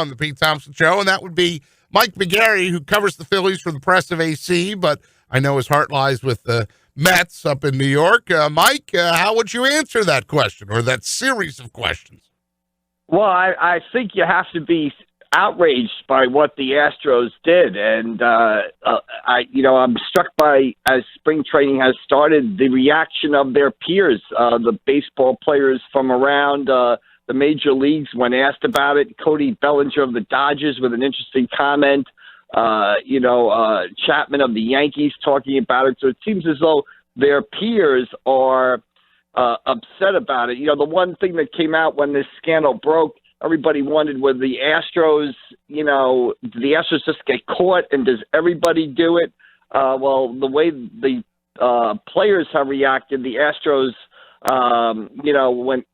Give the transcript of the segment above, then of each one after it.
on the Pete Thompson Show, and that would be Mike McGarry, who covers the Phillies for the Press of AC, but I know his heart lies with the Mets up in New York. Mike, how would you answer that question or that series of questions? Well, I think you have to be outraged by what the Astros did, and I'm struck by, as spring training has started, the reaction of their peers, the baseball players from around the major leagues when asked about it. Cody Bellinger of the Dodgers with an interesting comment. Chapman of the Yankees talking about it. So it seems as though their peers are upset about it. The one thing that came out when this scandal broke, everybody wondered, were the Astros, did the Astros just get caught, and does everybody do it? Well, the way the players have reacted, the Astros, went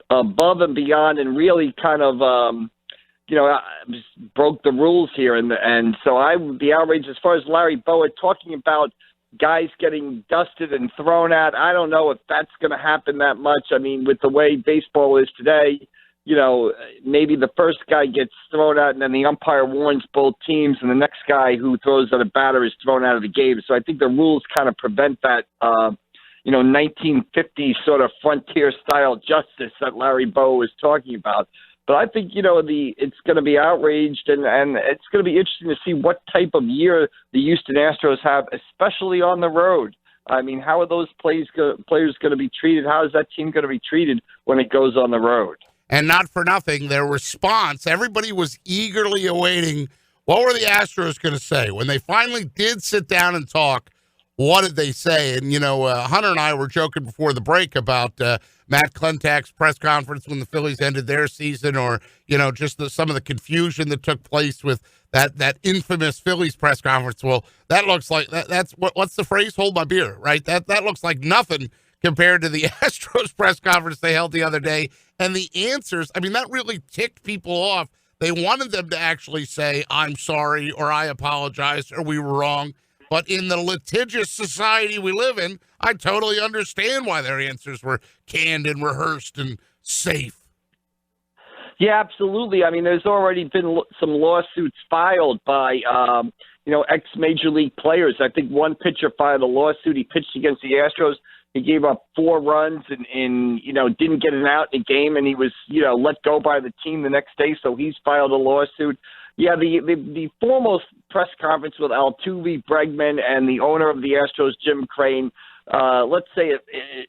above and beyond and really kind of, broke the rules here. And so I would be outraged. As far as Larry Bowa talking about guys getting dusted and thrown out, I don't know if that's going to happen that much. I mean, with the way baseball is today, maybe the first guy gets thrown out and then the umpire warns both teams and the next guy who throws at a batter is thrown out of the game. So I think the rules kind of prevent that, 1950s sort of frontier-style justice that Larry Bowa was talking about. But I think, it's going to be outraged, and it's going to be interesting to see what type of year the Houston Astros have, especially on the road. I mean, how are those players going to be treated? How is that team going to be treated when it goes on the road? And not for nothing, their response, everybody was eagerly awaiting what were the Astros going to say. When they finally did sit down and talk, what did they say? And, Hunter and I were joking before the break about Matt Klentak's press conference when the Phillies ended their season, or, just some of the confusion that took place with that infamous Phillies press conference. Well, that looks like, that's what's the phrase? Hold my beer, right? That looks like nothing compared to the Astros press conference they held the other day. And the answers, I mean, that really ticked people off. They wanted them to actually say, I'm sorry, or I apologize, or we were wrong. But in the litigious society we live in, I totally understand why their answers were canned and rehearsed and safe. Yeah, absolutely. I mean, there's already been some lawsuits filed by, ex-Major League players. I think one pitcher filed a lawsuit. He pitched against the Astros. He gave up 4 runs and didn't get an out in a game, and he was, let go by the team the next day, so he's filed a lawsuit. Yeah, the formal press conference with Altuve, Bregman, and the owner of the Astros, Jim Crane, let's say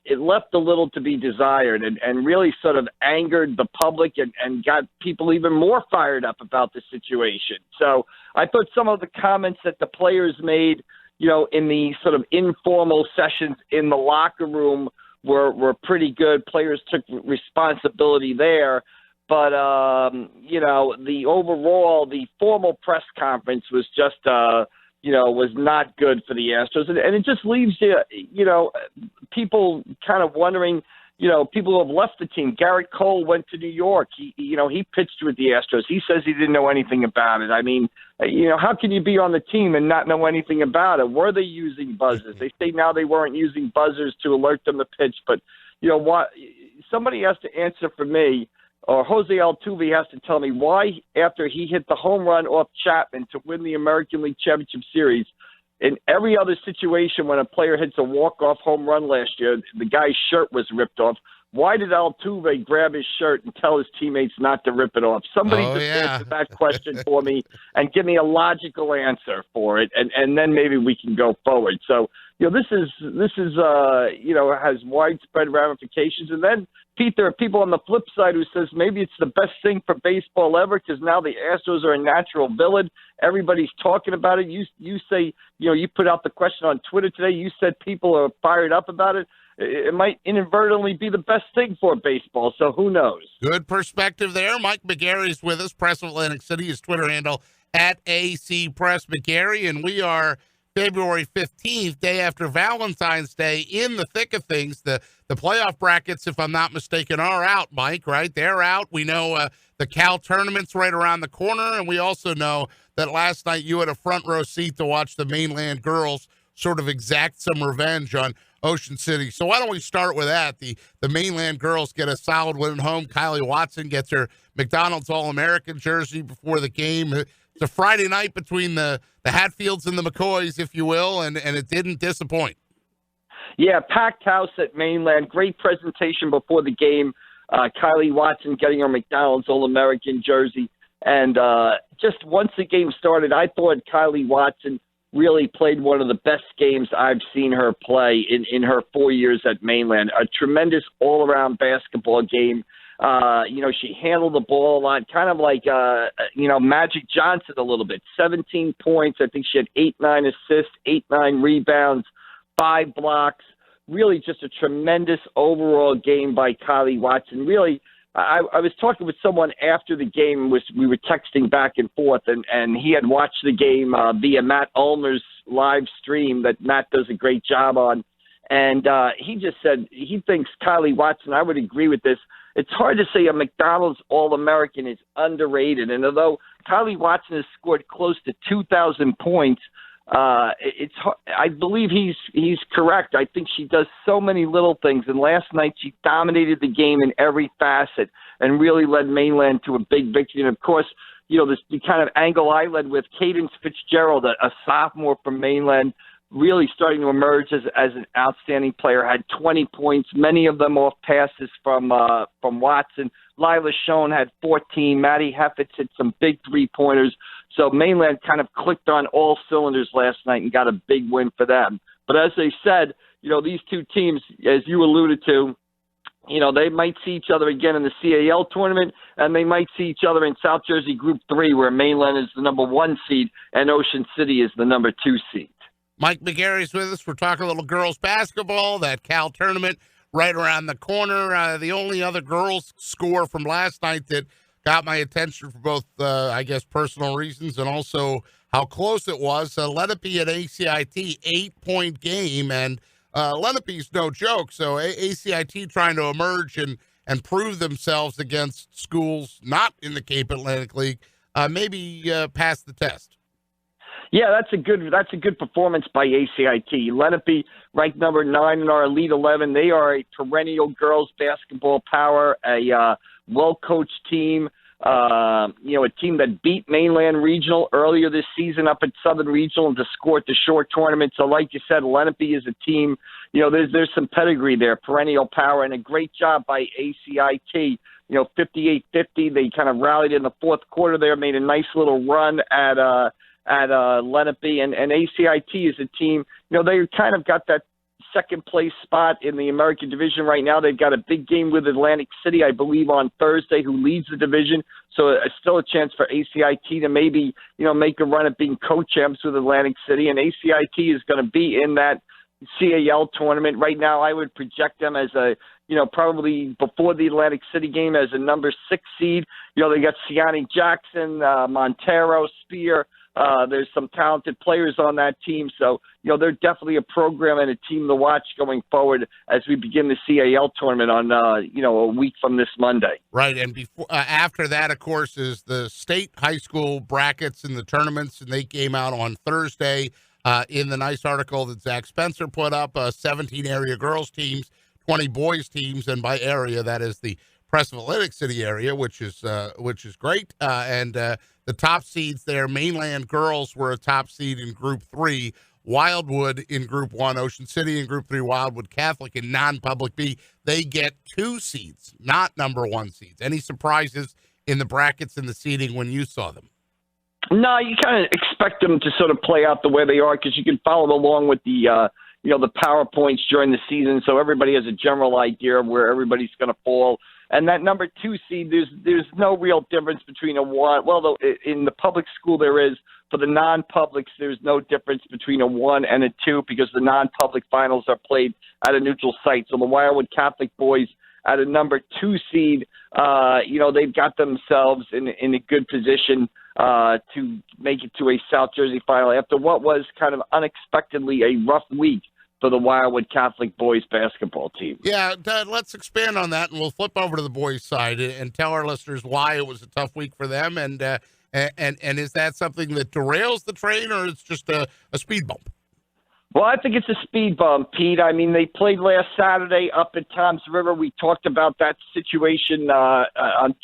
it left a little to be desired and really sort of angered the public and got people even more fired up about the situation. So I thought some of the comments that the players made, in the sort of informal sessions in the locker room were pretty good. Players took responsibility there. But, the formal press conference was just, was not good for the Astros. And it just leaves people kind of wondering, people who have left the team. Garrett Cole went to New York. He pitched with the Astros. He says he didn't know anything about it. I mean, how can you be on the team and not know anything about it? Were they using buzzers? They say now they weren't using buzzers to alert them to pitch. But, what? Somebody has to answer for me. Or Jose Altuve has to tell me why, after he hit the home run off Chapman to win the American League Championship Series, in every other situation when a player hits a walk-off home run last year, the guy's shirt was ripped off. Why did Altuve grab his shirt and tell his teammates not to rip it off? Somebody answer that question for me and give me a logical answer for it, and then maybe we can go forward. So, this is has widespread ramifications. And then, Pete, there are people on the flip side who says maybe it's the best thing for baseball ever because now the Astros are a natural villain. Everybody's talking about it. You say, you put out the question on Twitter today. You said people are fired up about it. It might inadvertently be the best thing for baseball, so who knows? Good perspective there. Mike McGarry is with us, Press of Atlantic City, his Twitter handle, @AC Press McGarry, and we are February 15th, day after Valentine's Day, in the thick of things. The playoff brackets, if I'm not mistaken, are out, Mike, right? They're out. We know the Cal tournament's right around the corner, and we also know that last night you had a front row seat to watch the Mainland girls sort of exact some revenge on Ocean City. So why don't we start with that? The Mainland girls get a solid win at home. Kylie Watson gets her McDonald's All-American jersey before the game. It's a Friday night between the Hatfields and the McCoys, if you will, and it didn't disappoint. Yeah, packed house at Mainland. Great presentation before the game. Kylie Watson getting her McDonald's All-American jersey. And just once the game started, I thought Kylie Watson really played one of the best games I've seen her play in her 4 years at Mainland. A tremendous all-around basketball game. She handled the ball a lot, kind of like, Magic Johnson a little bit. 17 points. I think she had 8-9 assists, 8-9 rebounds, 5 blocks. Really just a tremendous overall game by Kylie Watson. Really, I was talking with someone after the game. We were texting back and forth, and he had watched the game via Matt Ulmer's live stream that Matt does a great job on. And he just said he thinks Kylie Watson, I would agree with this, it's hard to say a McDonald's All-American is underrated. And although Kylie Watson has scored close to 2,000 points, it's hard. I believe he's correct. I think she does so many little things. And last night she dominated the game in every facet and really led Mainland to a big victory. And, of course, the kind of angle I led with, Cadence Fitzgerald, a sophomore from Mainland, really starting to emerge as an outstanding player, had 20 points, many of them off passes from Watson. Lila Schoen had 14. Maddie Heffitz hit some big three-pointers. So Mainland kind of clicked on all cylinders last night and got a big win for them. But as they said, these two teams, as you alluded to, they might see each other again in the CAL tournament, and they might see each other in South Jersey Group 3, where Mainland is the number 1 seed and Ocean City is the number 2 seed. Mike McGarry's with us. We're talking a little girls basketball, that Cal tournament right around the corner. The only other girls score from last night that got my attention for both, personal reasons and also how close it was. Lenape at ACIT, 8-point game, and Lenape's no joke. So ACIT trying to emerge and prove themselves against schools not in the Cape Atlantic League, maybe pass the test. Yeah, that's a good performance by ACIT. Lenape ranked number 9 in our Elite 11. They are a perennial girls basketball power, a well-coached team. A team that beat Mainland Regional earlier this season up at Southern Regional to score at the short tournament. So, like you said, Lenape is a team. There's some pedigree there, perennial power, and a great job by ACIT. 58-50. They kind of rallied in the fourth quarter there, made a nice little run at Lenape, and ACIT is a team, they kind of got that second place spot in the American Division right now. They've got a big game with Atlantic City, I believe, on Thursday, who leads the division. So it's still a chance for ACIT to maybe, make a run at being co-champs with Atlantic City, and ACIT is going to be in that CAL tournament. Right now, I would project them as probably before the Atlantic City game as a number 6 seed. They got Siani Jackson, Montero, Spear. There's some talented players on that team. So, they're definitely a program and a team to watch going forward as we begin the CAL tournament on, a week from this Monday. Right. And before, after that, of course, is the state high school brackets and the tournaments. And they came out on Thursday in the nice article that Zach Spencer put up, 17 area girls teams, 20 boys teams. And by area, that is the Preston Atlantic City area, which is great. And the top seeds there, Mainland girls were a top seed in Group 3, Wildwood in Group 1, Ocean City in Group 3, Wildwood Catholic in non-public B. They get 2 seeds, not number 1 seeds. Any surprises in the brackets and the seeding when you saw them? No, you kind of expect them to sort of play out the way they are because you can follow along with the the PowerPoints during the season, so everybody has a general idea of where everybody's going to fall. And that number 2 seed, there's no real difference between a 1. Well, though in the public school there is. For the non-publics, there's no difference between a 1 and a 2 because the non-public finals are played at a neutral site. So the Wildwood Catholic boys at a number 2 seed, they've got themselves in a good position to make it to a South Jersey final after what was kind of unexpectedly a rough week for the Wildwood Catholic boys basketball team. Yeah, let's expand on that, and we'll flip over to the boys' side and tell our listeners why it was a tough week for them, and is that something that derails the train, or it's just a speed bump? Well, I think it's a speed bump, Pete. I mean, they played last Saturday up at Toms River. We talked about that situation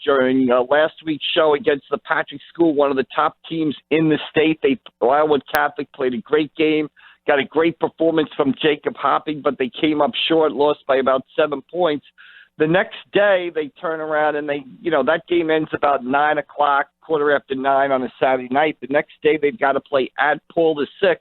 during last week's show against the Patrick School, one of the top teams in the state. Wildwood Catholic played a great game, got a great performance from Jacob Hopping, but they came up short, lost by about 7 points. The next day, they turn around and that game ends about 9 o'clock, 9:15 on a Saturday night. The next day, they've got to play at Paul VI.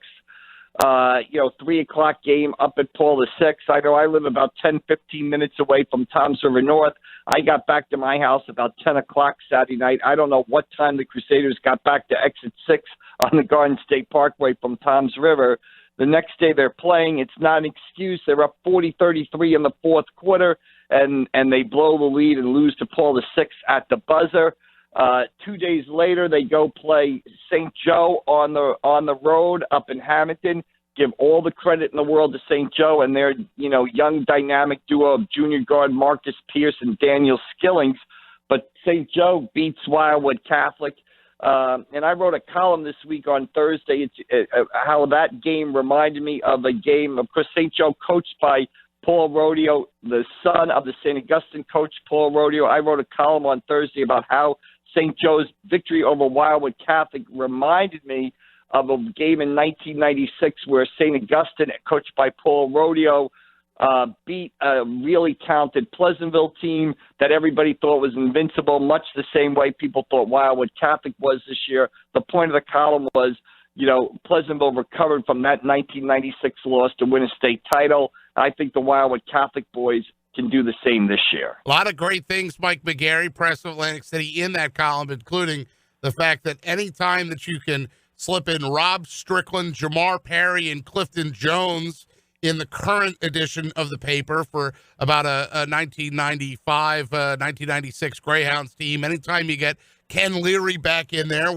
3 o'clock game up at Paul VI. I know I live about 10, 15 minutes away from Toms River North. I got back to my house about 10 o'clock Saturday night. I don't know what time the Crusaders got back to exit 6 on the Garden State Parkway from Toms River. The next day they're playing. It's not an excuse. They're up 40-33 in the fourth quarter, and they blow the lead and lose to Paul VI at the buzzer. 2 days later, they go play St. Joe on the road up in Hamilton. Give all the credit in the world to St. Joe and their young dynamic duo of junior guard Marcus Pierce and Daniel Skillings. But St. Joe beats Wildwood Catholic. And I wrote a column this week on Thursday. How that game reminded me of a game, of course, St. Joe coached by Paul Rodeo, the son of the St. Augustine coach, Paul Rodeo. I wrote a column on Thursday about how St. Joe's victory over Wildwood Catholic reminded me of a game in 1996 where St. Augustine, coached by Paul Rodeo, beat a really talented Pleasantville team that everybody thought was invincible, much the same way people thought Wildwood Catholic was this year. The point of the column was, Pleasantville recovered from that 1996 loss to win a state title. I think the Wildwood Catholic boys can do the same this year. A lot of great things, Mike McGarry, press of Atlantic City, in that column, including the fact that any time that you can slip in Rob Strickland, Jamar Perry, and Clifton Jones in the current edition of the paper for about a 1995, 1996 Greyhounds team, anytime you get Ken Leary back in there,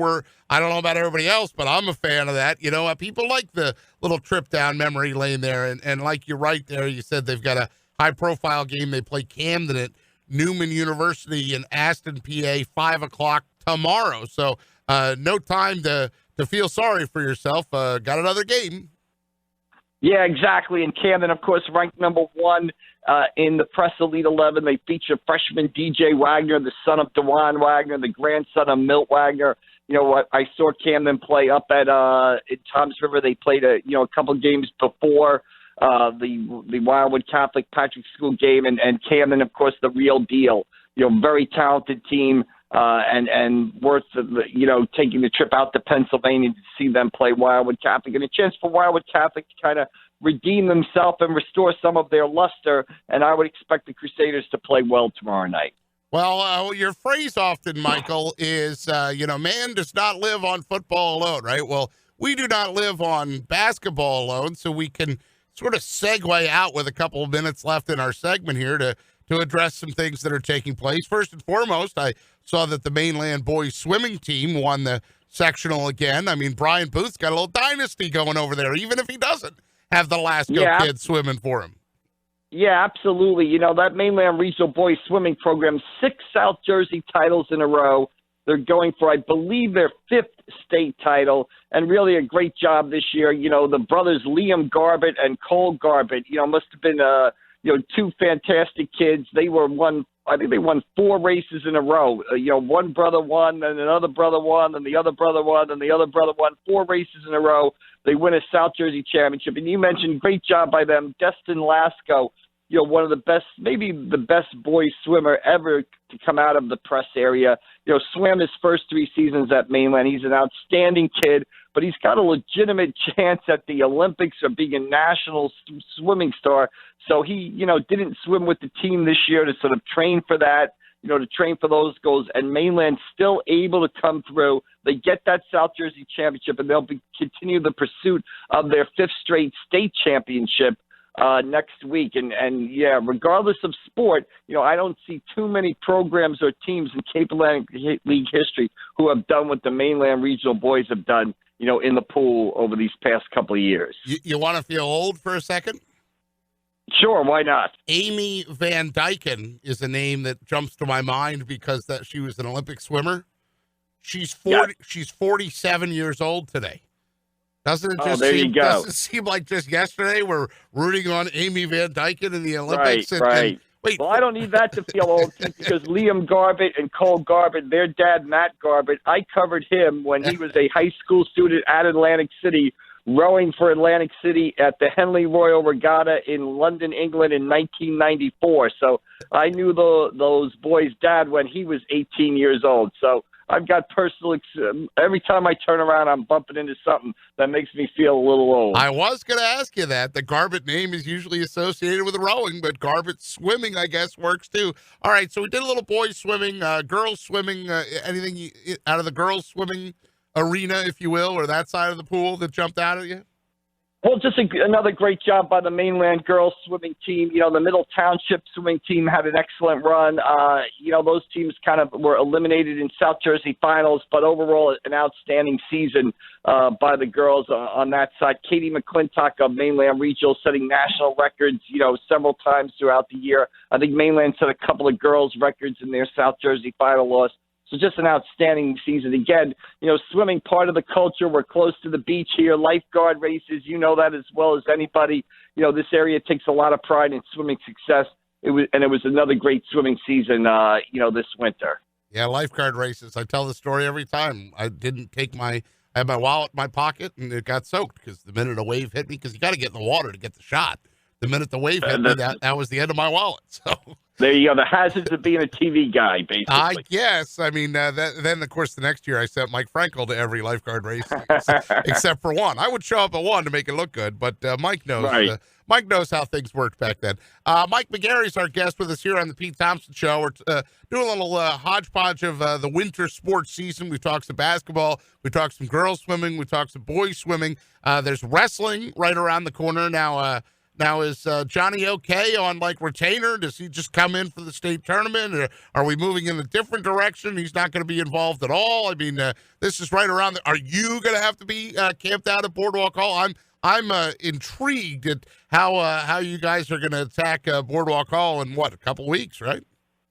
I don't know about everybody else, but I'm a fan of that. People like the little trip down memory lane there, and like you're right there, you said they've got a high-profile game. They play Camden at Newman University in Aston, PA, 5 o'clock tomorrow. So no time to feel sorry for yourself. Got another game. Yeah, exactly. And Camden, of course, ranked number 1 in the Press Elite 11. They feature freshman DJ Wagner, the son of DeJuan Wagner, the grandson of Milt Wagner. I saw Camden play up at Toms River. They played a couple games before the Wildwood Catholic Patrick School game, and Camden, of course, the real deal. Very talented team, and worth taking the trip out to Pennsylvania to see them play Wildwood Catholic, and a chance for Wildwood Catholic to kind of redeem themselves and restore some of their luster. And I would expect the Crusaders to play well tomorrow night. Well, your phrase often, Michael, is man does not live on football alone, right? Well, we do not live on basketball alone, so we can sort of segue out with a couple of minutes left in our segment here to address some things that are taking place. First and foremost, I saw that the Mainland boys swimming team won the sectional again. I mean, Brian Booth's got a little dynasty going over there, even if he doesn't have the Lasco kids swimming for him. Yeah, absolutely. That Mainland Regional Boys Swimming Program, 6 South Jersey titles in a row. They're going for, I believe, their 5th state title, and really a great job this year. The brothers Liam Garbett and Cole Garbett, must have been, 2 fantastic kids. They won 4 races in a row. One brother won, and another brother won, and the other brother won, and the other brother won. 4 races in a row. They win a South Jersey championship. And you mentioned, great job by them. Destin Lasco, one of the best, maybe the best boy swimmer ever to come out of the press area. Swam his first 3 seasons at Mainland. He's an outstanding kid, but he's got a legitimate chance at the Olympics or being a national swimming star. So he, didn't swim with the team this year to sort of train for that, to train for those goals. And Mainland's still able to come through. They get that South Jersey championship, and they'll continue the pursuit of their 5th straight state championship next week. And regardless of sport, I don't see too many programs or teams in Cape Atlantic League history who have done what the Mainland Regional boys have done, in the pool over these past couple of years. You want to feel old for a second? Sure, why not? Amy Van Dyken is a name that jumps to my mind because that she was an Olympic swimmer. She's 47 years old today. Doesn't it just there you go. doesn't it seem like just yesterday we're rooting on Amy Van Dyken in the Olympics? Right. Wait, Well, I don't need that to feel old, Pete, because Liam Garbett and Cole Garbett, their dad, Matt Garbett, I covered him when he was a high school student at Atlantic City, rowing for Atlantic City at the Henley Royal Regatta in London, England in 1994. So I knew those boys' dad when he was 18 years old. So I've got personal every time I turn around, I'm bumping into something that makes me feel a little old. I was going to ask you that. The Garbett name is usually associated with rowing, but Garbett swimming, I guess, works too. All right, so we did a little boys swimming, girls swimming, anything out of the girls swimming arena, if you will, or that side of the pool that jumped out at you? Well, just another great job by the Mainland girls swimming team. You know, the Middle Township swimming team had an excellent run. You know, those teams kind of were eliminated in South Jersey finals, but overall an outstanding season by the girls on that side. Katie McClintock of Mainland Regional setting national records, you know, several times throughout the year. I think Mainland set a couple of girls' records in their South Jersey final loss. So just an outstanding season. Again, you know, swimming part of the culture. We're close to the beach here. Lifeguard races, you know that as well as anybody. You know, this area takes a lot of pride in swimming success. It was another great swimming season, you know, this winter. Yeah, lifeguard races. I tell the story every time. I had my wallet in my pocket, and it got soaked because the minute a wave hit me, because you got to get in the water to get the shot. The minute the wave hit me, that was the end of my wallet. So there you go. The hazards of being a TV guy, basically. I guess. I mean, then, of course, the next year I sent Mike Frankel to every lifeguard race except for one. I would show up at one to make it look good, but Mike knows. Right. Mike knows how things worked back then. Mike McGarry's our guest with us here on the Pete Thompson Show. We're doing a little hodgepodge of the winter sports season. We talked some basketball. We talked some girls swimming. We talked some boys swimming. There's wrestling right around the corner now. Now, is Johnny okay on, like, retainer? Does he just come in for the state tournament? Or are we moving in a different direction? He's not going to be involved at all? I mean, this is right around Are you going to have to be camped out at Boardwalk Hall? I'm intrigued at how you guys are going to attack Boardwalk Hall in, a couple weeks, right?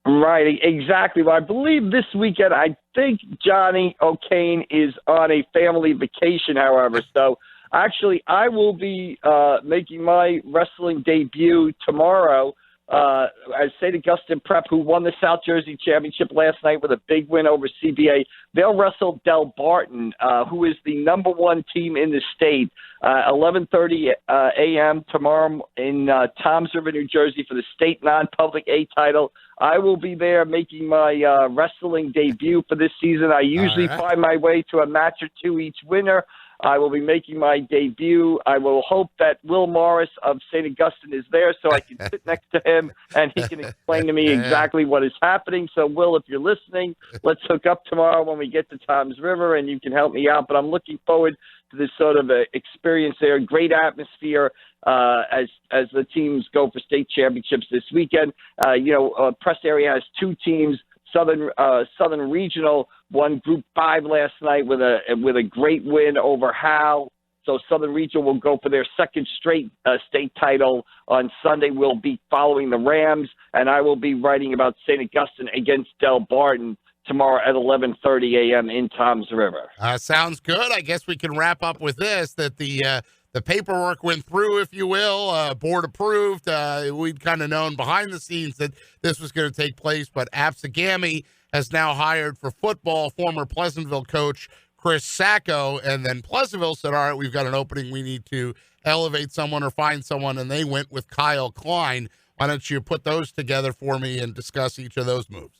Right, exactly. Well, I believe this weekend, I think Johnny O'Kane is on a family vacation, however, so actually, I will be making my wrestling debut tomorrow as St. Augustine Prep, who won the South Jersey Championship last night with a big win over CBA. They'll wrestle Del Barton, who is the number one team in the state, 11:30 a.m. tomorrow in Toms River, New Jersey for the state non-public A title. I will be there making my wrestling debut for this season. I usually find my way to a match or two each winter. I will be making my debut. I will hope that Will Morris of St. Augustine is there so I can sit next to him and he can explain to me exactly what is happening. So, Will, if you're listening, let's hook up tomorrow when we get to Toms River and you can help me out. But I'm looking forward to this sort of experience there. Great atmosphere as the teams go for state championships this weekend. Press area has two teams. Southern Regional won Group 5 last night with a great win over Howe. So Southern Regional will go for their second straight state title on Sunday. We'll be following the Rams, and I will be writing about St. Augustine against Del Barton tomorrow at 11:30 a.m. in Toms River. Sounds good. I guess we can wrap up with this, that the paperwork went through, if you will, board approved. We'd kind of known behind the scenes that this was going to take place, but Absegami has now hired for football former Pleasantville coach Chris Sacco, and then Pleasantville said, all right, we've got an opening. We need to elevate someone or find someone, and they went with Kyle Klein. Why don't you put those together for me and discuss each of those moves?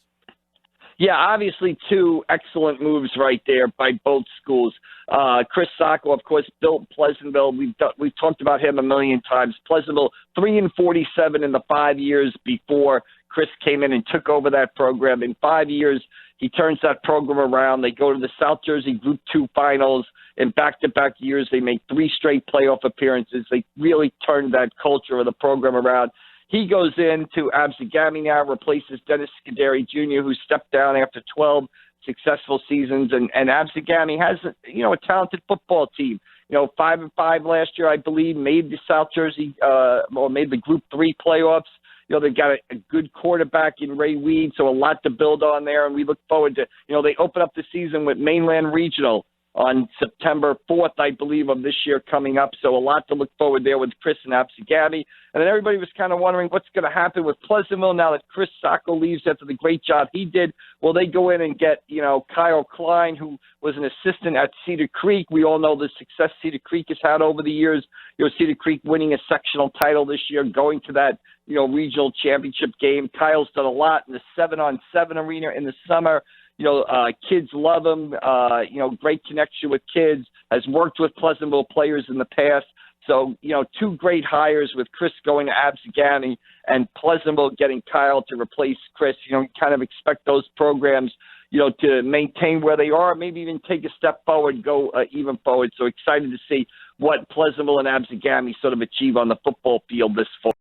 Yeah, obviously two excellent moves right there by both schools. Chris Sacco, of course, built Pleasantville. We've talked about him a million times. Pleasantville 3-47 in the 5 years before Chris came in and took over that program. In 5 years, he turns that program around. They go to the South Jersey Group 2 finals. In back-to-back years, they make 3 straight playoff appearances. They really turned that culture of the program around. He goes into Absegami now, replaces Dennis Scuderi Jr., who stepped down after 12 successful seasons. And Absegami has, a talented football team. 5-5 last year, I believe, made the South Jersey, made the Group 3 playoffs. They've got a good quarterback in Ray Weed, so a lot to build on there. And we look forward to, they open up the season with Mainland Regional on September 4th, I believe, of this year coming up. So a lot to look forward there with Chris and Absigami. And then everybody was kind of wondering what's going to happen with Pleasantville now that Chris Sacco leaves after the great job he did. Will they go in and get, Kyle Klein, who was an assistant at Cedar Creek? We all know the success Cedar Creek has had over the years. Cedar Creek winning a sectional title this year, going to that, regional championship game. Kyle's done a lot in the 7-on-7 arena in the summer. Kids love him, great connection with kids, has worked with Pleasantville players in the past. So, two great hires with Chris going to Absigani and Pleasantville getting Kyle to replace Chris. You kind of expect those programs, to maintain where they are, maybe even take a step forward, go even forward. So excited to see what Pleasantville and Absigami sort of achieve on the football field this fall.